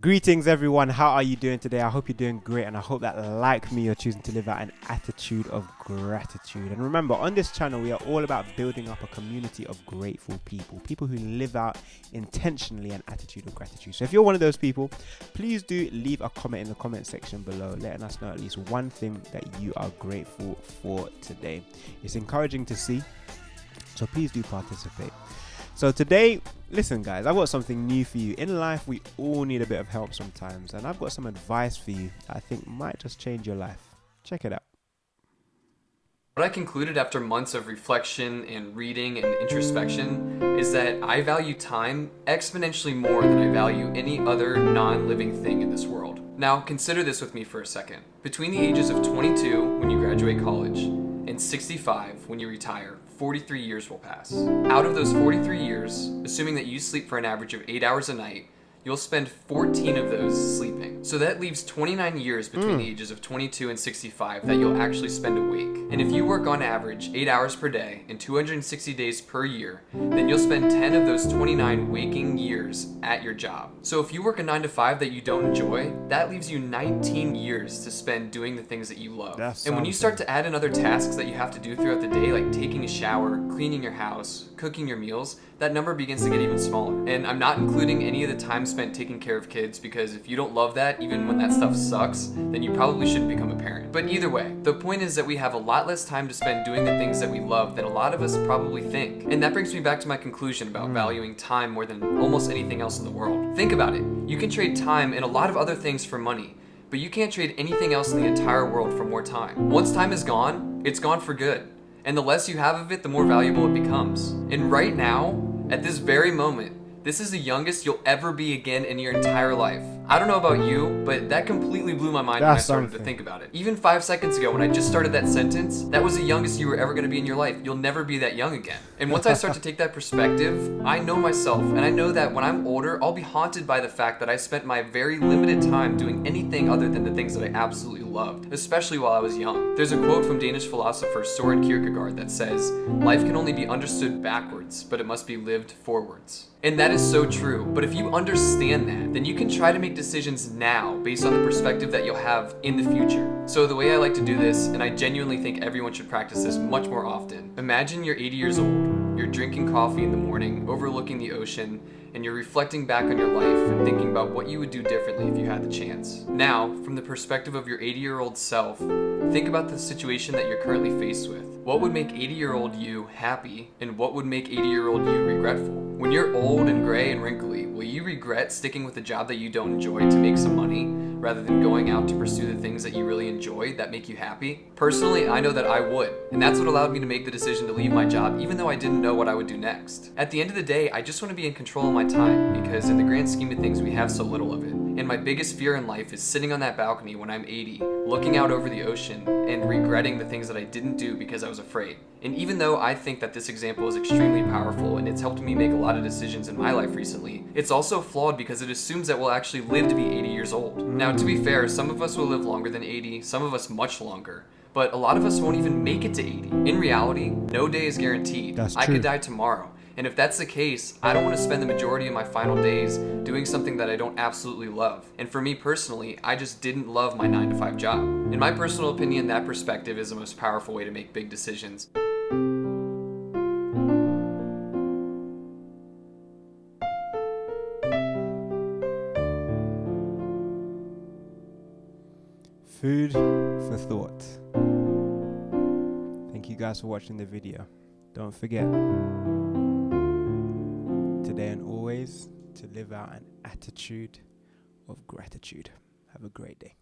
Greetings everyone, how are you doing today? I hope you're doing great, and I hope that like me you're choosing to live out an attitude of gratitude. And remember, on this channel we are all about building up a community of grateful people who live out intentionally an attitude of gratitude. So if you're one of those people, please do leave a comment in the comment section below, letting us know at least one thing that you are grateful for today. It's encouraging to see, so please do participate. So today, listen guys, I've got something new for you. In life, we all need a bit of help sometimes, and I've got some advice for you that I think might just change your life. Check it out. What I concluded after months of reflection and reading and introspection is that I value time exponentially more than I value any other non-living thing in this world. Now, consider this with me for a second. Between the ages of 22 when you graduate college and 65 when you retire, 43 years will pass. Out of those 43 years, assuming that you sleep for an average of 8 hours a night, you'll spend 14 of those sleeping. So that leaves 29 years between the ages of 22 and 65 that you'll actually spend awake. And if you work on average 8 hours per day and 260 days per year, then you'll spend 10 of those 29 waking years at your job. So if you work a 9 to 5 that you don't enjoy, that leaves you 19 years to spend doing the things that you love. And when you start to add in other tasks that you have to do throughout the day, like taking a shower, cleaning your house, cooking your meals, that number begins to get even smaller. And I'm not including any of the time spent taking care of kids, because if you don't love that, even when that stuff sucks, then you probably shouldn't become a parent. But either way, the point is that we have a lot less time to spend doing the things that we love than a lot of us probably think. And that brings me back to my conclusion about valuing time more than almost anything else in the world. Think about it. You can trade time and a lot of other things for money, but you can't trade anything else in the entire world for more time. Once time is gone, it's gone for good. And the less you have of it, the more valuable it becomes. And right now, at this very moment, this is the youngest you'll ever be again in your entire life. I don't know about you, but that completely blew my mind when I started to think about it. Even 5 seconds ago when I just started that sentence, that was the youngest you were ever gonna be in your life. You'll never be that young again. And once I start to take that perspective, I know myself, and I know that when I'm older, I'll be haunted by the fact that I spent my very limited time doing anything other than the things that I absolutely loved, especially while I was young. There's a quote from Danish philosopher Soren Kierkegaard that says, "Life can only be understood backwards, but it must be lived forwards." And that is so true, but if you understand that, then you can try to make decisions now based on the perspective that you'll have in the future. So the way I like to do this, and I genuinely think everyone should practice this much more often, imagine you're 80 years old, you're drinking coffee in the morning, overlooking the ocean, and you're reflecting back on your life and thinking about what you would do differently if you had the chance. Now, from the perspective of your 80-year-old self, think about the situation that you're currently faced with. What would make 80-year-old you happy, and what would make 80-year-old you regretful? When you're old and gray and wrinkly, will you regret sticking with a job that you don't enjoy to make some money, rather than going out to pursue the things that you really enjoy that make you happy? Personally, I know that I would, and that's what allowed me to make the decision to leave my job even though I didn't know what I would do next. At the end of the day, I just want to be in control of my time, because in the grand scheme of things, we have so little of it. And my biggest fear in life is sitting on that balcony when I'm 80, looking out over the ocean and regretting the things that I didn't do because I was afraid. And even though I think that this example is extremely powerful and it's helped me make a lot of decisions in my life recently, it's also flawed because it assumes that we'll actually live to be 80 years old. Now, to be fair, some of us will live longer than 80, some of us much longer. But a lot of us won't even make it to 80. In reality, no day is guaranteed. I could die tomorrow. And if that's the case, I don't want to spend the majority of my final days doing something that I don't absolutely love. And for me personally, I just didn't love my 9 to 5 job. In my personal opinion, that perspective is the most powerful way to make big decisions. Food for thought. Thank you guys for watching the video. Don't forget, today and always, to live out an attitude of gratitude. Have a great day.